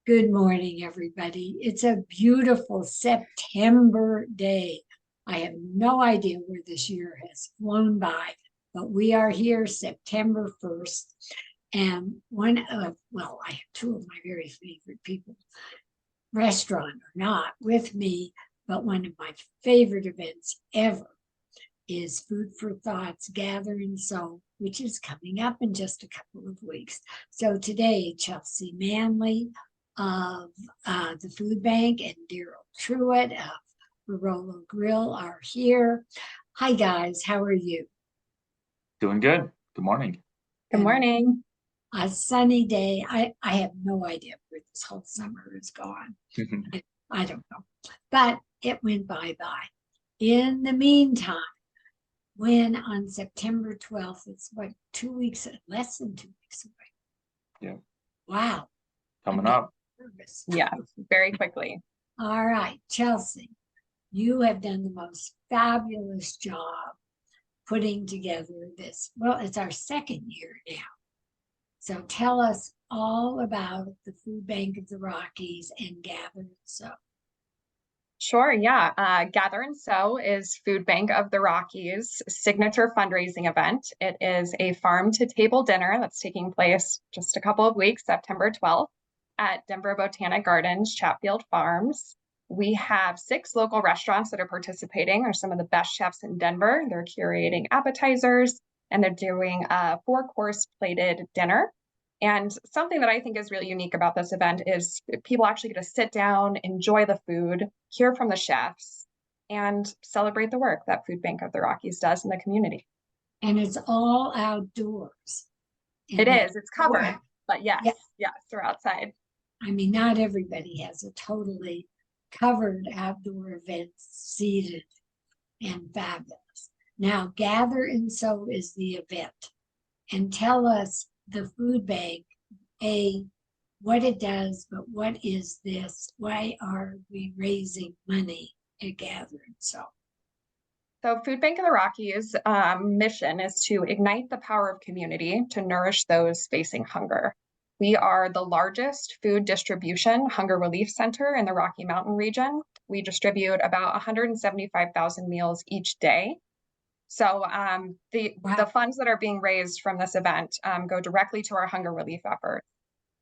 Good morning, everybody. It's a beautiful September day. I have no idea where this year has flown by, but we are here September 1st. And I have two of my very favorite people, restaurant or not, with me, but one of my favorite events ever is Food for Thought's Gather and Sow, which is coming up in just a couple of weeks. So today, Chelsea Manley of the Food Bank and Darrel Truett of Barolo Grill are here. Hi, guys. How are you? Doing good. Good morning. Good morning. A sunny day. I have no idea where this whole summer is gone. I don't know, but it went bye-bye. In the meantime, when on September 12th, it's what, 2 weeks, less than 2 weeks away. Yeah. Wow. Coming up. Nervous. Yeah, very quickly. All right, Chelsea, you have done the most fabulous job putting together this. Well, it's our second year now. So tell us all about the Food Bank of the Rockies and Gather and Sow. Sure, yeah. Gather and Sow is Food Bank of the Rockies' signature fundraising event. It is a farm-to-table dinner that's taking place just a couple of weeks, September 12th, at Denver Botanic Gardens, Chatfield Farms. We have 6 local restaurants that are participating. They're some of the best chefs in Denver. They're curating appetizers, and they're doing a 4-course plated dinner. And something that I think is really unique about this event is people actually get to sit down, enjoy the food, hear from the chefs, and celebrate the work that Food Bank of the Rockies does in the community. And it's all outdoors. It is. It's covered, but yes, they're outside. I mean, not everybody has a totally covered outdoor event seated and fabulous. Now, Gather and Sow is the event. And tell us, the food bank, what it does, but what is this? Why are we raising money at Gather and Sow? So Food Bank of the Rockies' mission is to ignite the power of community to nourish those facing hunger. We are the largest food distribution hunger relief center in the Rocky Mountain region. We distribute about 175,000 meals each day. So the funds that are being raised from this event go directly to our hunger relief effort.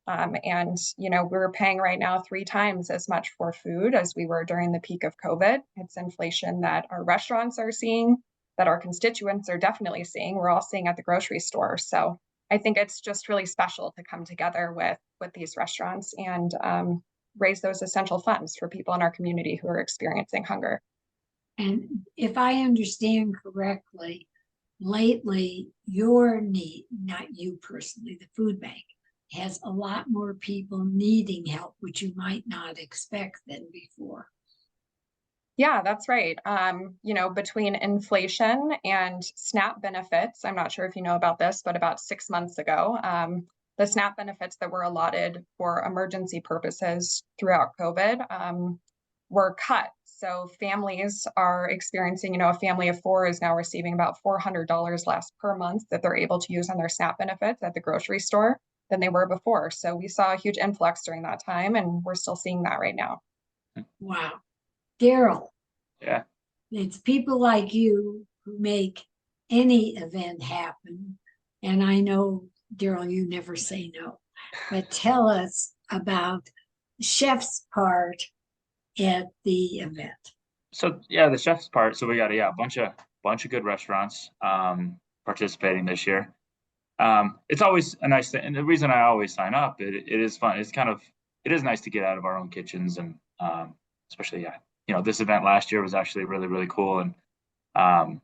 And, we're paying right now 3 times as much for food as we were during the peak of COVID. It's inflation that our restaurants are seeing, that our constituents are definitely seeing. We're all seeing at the grocery store. So I think it's just really special to come together with these restaurants and raise those essential funds for people in our community who are experiencing hunger. And if I understand correctly, lately your need, not you personally, the food bank, has a lot more people needing help, which you might not expect than before. Yeah, that's right. Between inflation and SNAP benefits, I'm not sure if you know about this, but about 6 months ago, the SNAP benefits that were allotted for emergency purposes throughout COVID were cut. So families are experiencing, a family of 4 is now receiving about $400 less per month that they're able to use on their SNAP benefits at the grocery store than they were before. So we saw a huge influx during that time, and we're still seeing that right now. Wow. Darrel. Yeah. It's people like you who make any event happen. And I know, Darrel, you never say no, but tell us about chef's part at the event. So yeah, the chef's part. So we got a bunch of good restaurants participating this year. It's always a nice thing, and the reason I always sign up, it is fun. It is nice to get out of our own kitchens, and especially this event last year was actually really, really cool, and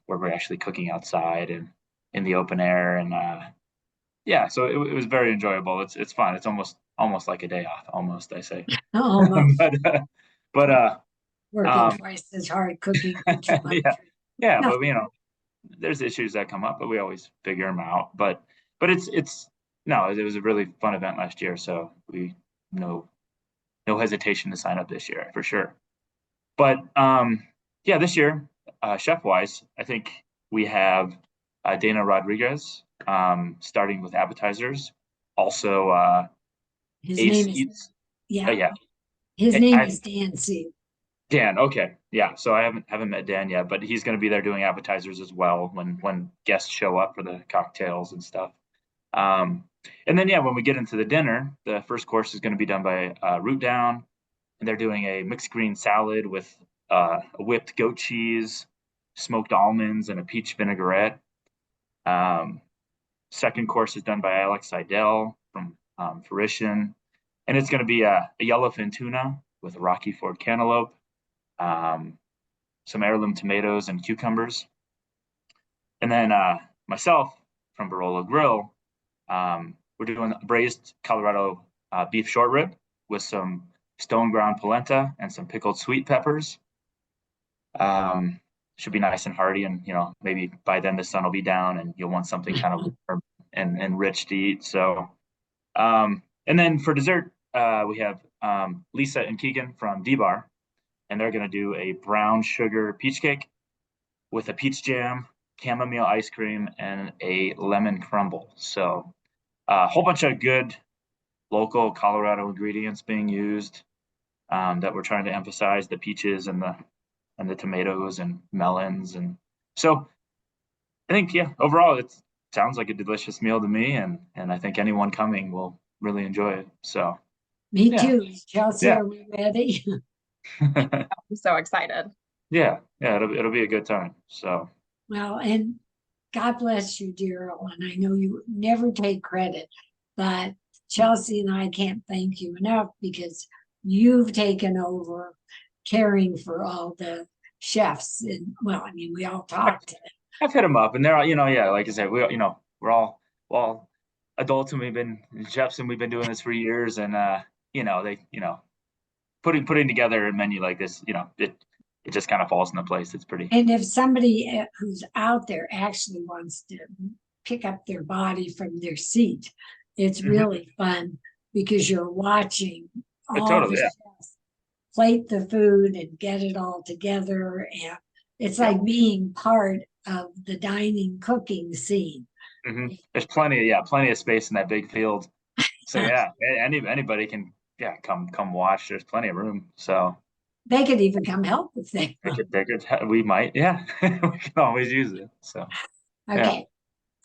where we're actually cooking outside and in the open air, and so it was very enjoyable. It's fun. It's almost like a day off, almost, I say. Almost. but Working twice as hard, cooking for 2 months. Yeah, but there's issues that come up, but we always figure them out. But it was a really fun event last year, so we no hesitation to sign up this year for sure. But this year, chef wise, I think we have Dana Rodriguez starting with appetizers. Also, his Ace name is Eats. Yeah, yeah. his name I, is Dan C. Dan, okay. Yeah. So I haven't met Dan yet, but he's going to be there doing appetizers as well when guests show up for the cocktails and stuff. And then yeah, when we get into the dinner, the first course is going to be done by Root Down, and they're doing a mixed green salad with a whipped goat cheese, smoked almonds, and a peach vinaigrette. Um, Second course is done by Alex Seidel from Fruition, and it's going to be a yellowfin tuna with a Rocky Ford cantaloupe, um, some heirloom tomatoes and cucumbers. And then myself from Barolo Grill, we're doing braised Colorado beef short rib with some stone ground polenta and some pickled sweet peppers. Should be nice and hearty, and maybe by then the sun will be down, and you'll want something kind of warm and rich to eat. So, and then for dessert, we have Lisa and Keegan from D-Bar, and they're going to do a brown sugar peach cake with a peach jam, chamomile ice cream, and a lemon crumble. So a whole bunch of good local Colorado ingredients being used that we're trying to emphasize, the peaches and the tomatoes and melons. And so I think, yeah, overall it sounds like a delicious meal to me, and I think anyone coming will really enjoy it. So Me yeah. too. Chelsea, Yeah. are we ready? I'm so excited. Yeah, it'll be a good time. So Well, and God bless you, Darrel. And I know you never take credit, but Chelsea and I can't thank you enough because you've taken over caring for all the chefs. And well, I mean, we all talked to them. I've hit them up, and they're all, yeah, like I said, we're all adults, and we've been chefs, and we've been doing this for years, and they putting together a menu like this, it just kind of falls into place. It's pretty. And if somebody who's out there actually wants to pick up their body from their seat, it's really fun because you're watching all Totally, the yeah. chefs plate the food and get it all together. And it's Yeah. like being part of the dining cooking scene. There's plenty of space in that big field. So yeah, anybody can come watch. There's plenty of room. So They could even come help if they want. we might, yeah. We can always use it. So Okay.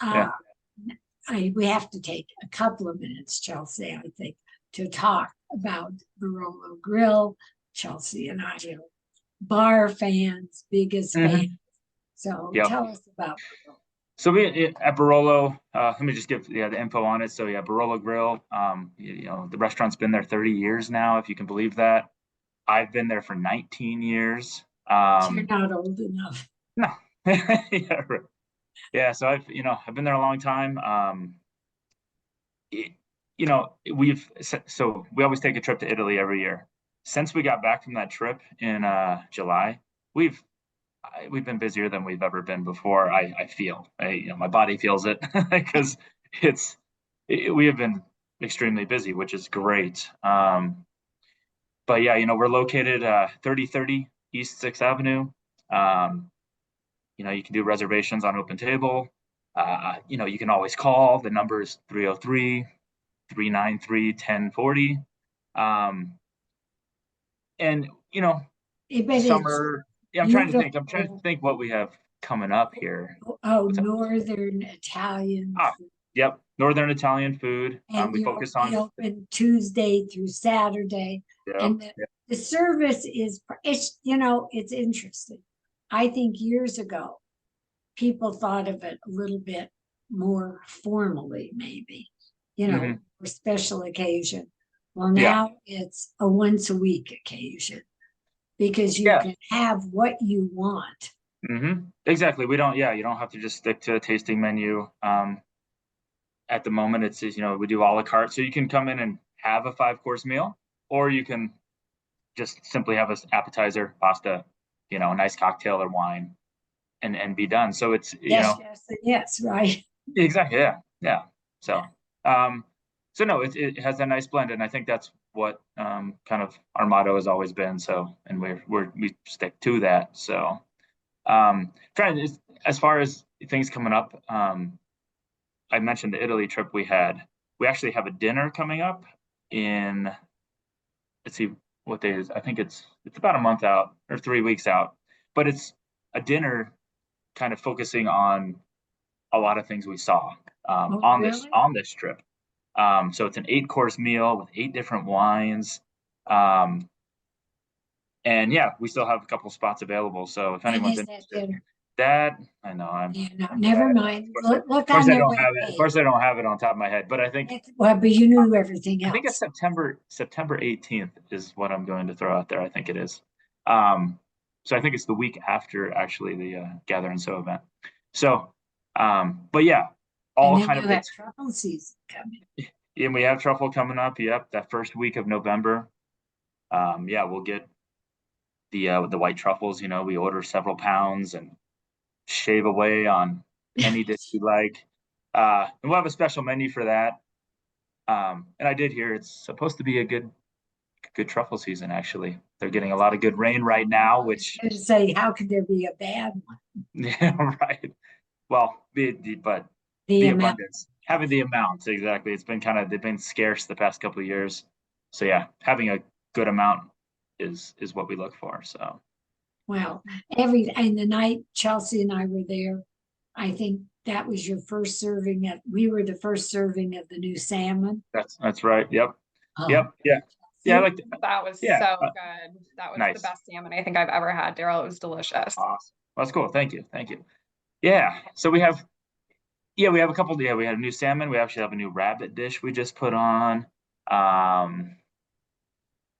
yeah. We have to take a couple of minutes, Chelsea, I think, to talk about Barolo Grill. Chelsea and I are bar fans, biggest fans. So tell us about Barolo. So we at Barolo, let me just give the info on it. So yeah, Barolo Grill, the restaurant's been there 30 years now, if you can believe that. I've been there for 19 years. You're not old enough. No. Yeah, right. Yeah, so I've been there a long time. We always take a trip to Italy every year. Since we got back from that trip in July, we've been busier than we've ever been before. I feel, my body feels it because we have been extremely busy, which is great. But yeah, we're located 3030 East 6th Avenue. You can do reservations on Open Table. You can always call. The number is 303-393-1040. And summer. Yeah, I'm trying to think what we have coming up here. Northern Italian. Yep, Northern Italian food. And we focus on open Tuesday through Saturday. And the service is, it's interesting. I think years ago, people thought of it a little bit more formally, maybe, for special occasion. Well, now it's a once a week occasion because you can have what you want. Exactly. You don't have to just stick to a tasting menu. At the moment, it's we do a la carte, so you can come in and have a 5-course meal, or you can just simply have an appetizer, pasta, a nice cocktail or wine, and be done. So it's yes, right. Exactly. Yeah. So no, it has a nice blend, and I think that's what kind of our motto has always been. So, and we stick to that. So as far as things coming up, I mentioned the Italy trip we had. We actually have a dinner coming up in let's see what day it is. I think it's about a month out or 3 weeks out, but it's a dinner kind of focusing on a lot of things we saw Oh, on really? this trip. So it's an 8-course meal with 8 different wines. And yeah, we still have a couple spots available. So if When anyone's is that interested, dinner? that I know Yeah, no, I'm never bad. mind. Look Of course on I their don't have it. Of webpage. course I don't have it on top of my head, but I think Well, but you knew everything I think it's else. September 18th is what I'm going to throw out there. I think it is. So I think it's the week after actually the Gather and Sow event. So, but yeah, And all then kind you of have it's, truffle season coming. and we have truffle coming up. Yep, that first week of November. Yeah, we'll get the white truffles. You know, we order several pounds and shave away on any dish you like. And we'll have a special menu for that. And I did hear it's supposed to be a good truffle season. Actually, they're getting a lot of good rain right now, I was which going to say, how could there be a bad one? yeah, right. Well, but The the amount. abundance, having the amounts exactly. It's been they've been scarce the past couple of years. So yeah, having a good amount is what we look for. So Well, and the night Chelsea and I were there, I think that was your first serving we were the first serving of the new salmon. that's right. Yep. Oh, Yep. Yeah. Yeah. I it- like That was yeah. so good. That was the Nice. best salmon I think I've ever had, Darrel. It was delicious. Awesome. Well, that's cool. Thank you. Thank you. Yeah. So we have a couple. Yeah, we had a new salmon. We actually have a new rabbit dish we just put on.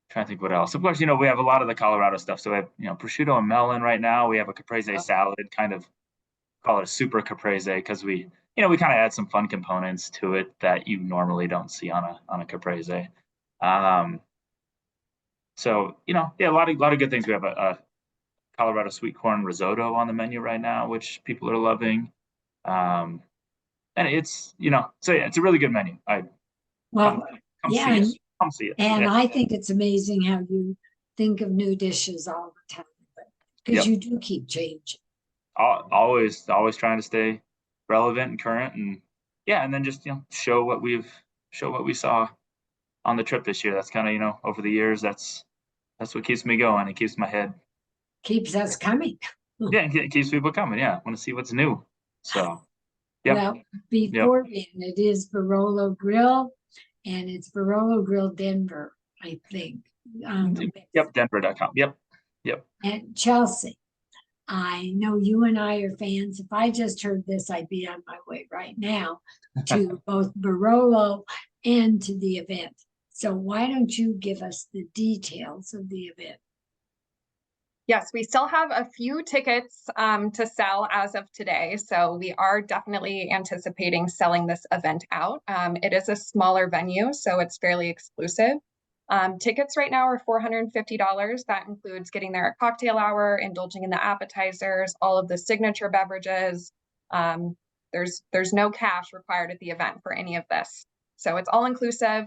Trying to think what else. Of course, we have a lot of the Colorado stuff. So we have, prosciutto and melon right now. We have a caprese salad, kind of call it a super caprese because we kind of add some fun components to it that you normally don't see on a caprese. So yeah, a lot of good things. We have a Colorado sweet corn risotto on the menu right now, which people are loving. And it's so yeah, it's a really good menu. Well, Come yeah, see us. Come see it. and Yeah. I think it's amazing how you think of new dishes all the time, because Yep. you do keep changing. Always trying to stay relevant and current, and yeah, and then just show what we saw on the trip this year. That's kind of over the years. That's what keeps me going. It keeps my head. Keeps us coming. Yeah, it keeps people coming. Yeah, want to see what's new. So, yep. Well, before then, it is Barolo Grill, and it's Barolo Grill Denver, I think. Yep, Denver.com. Yep. And Chelsea, I know you and I are fans. If I just heard this, I'd be on my way right now to both Barolo and to the event. So why don't you give us the details of the event? Yes, we still have a few tickets to sell as of today. So we are definitely anticipating selling this event out. It is a smaller venue, so it's fairly exclusive. Tickets right now are $450. That includes getting there at cocktail hour, indulging in the appetizers, all of the signature beverages. There's no cash required at the event for any of this. So it's all inclusive.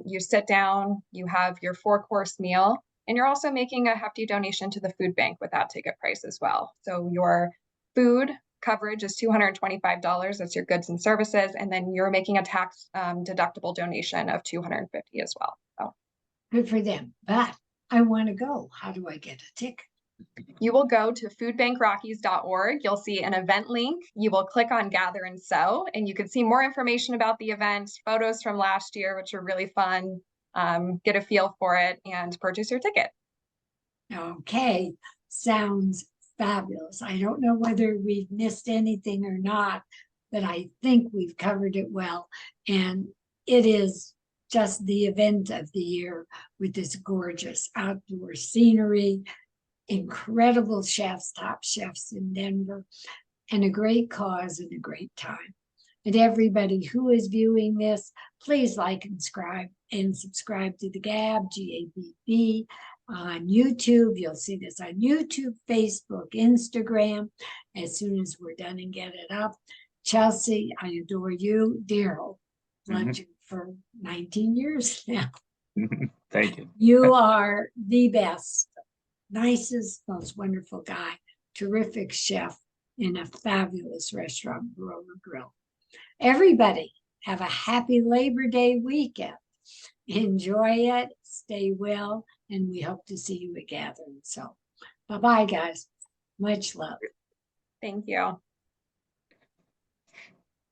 You sit down, you have your 4-course meal, and you're also making a hefty donation to the food bank with that ticket price as well. So your food coverage is $225. That's your goods and services. And then you're making a tax deductible donation of $250 as well. So Good for them. But I want to go. How do I get a ticket? you will go to foodbankrockies.org. You'll see an event link. You will click on Gather and Sow, and you can see more information about the event, photos from last year, which are really fun. Get a feel for it and purchase your ticket. Okay, sounds fabulous. I don't know whether we've missed anything or not, but I think we've covered it well. And it is just the event of the year with this gorgeous outdoor scenery, incredible chefs, top chefs in Denver, and a great cause and a great time. And everybody who is viewing this, please like and subscribe to the Gabb, GABB, on YouTube. You'll see this on YouTube, Facebook, Instagram, as soon as we're done and get it up. Chelsea, I adore you. Darrel, loved you for 19 years now. Thank you. You are the best, nicest, most wonderful guy, terrific chef in a fabulous restaurant, Barolo Grill. Everybody have a happy Labor Day weekend. enjoy it, stay well, and we hope to see you at Gathering. So bye-bye, guys. Much love. Thank you.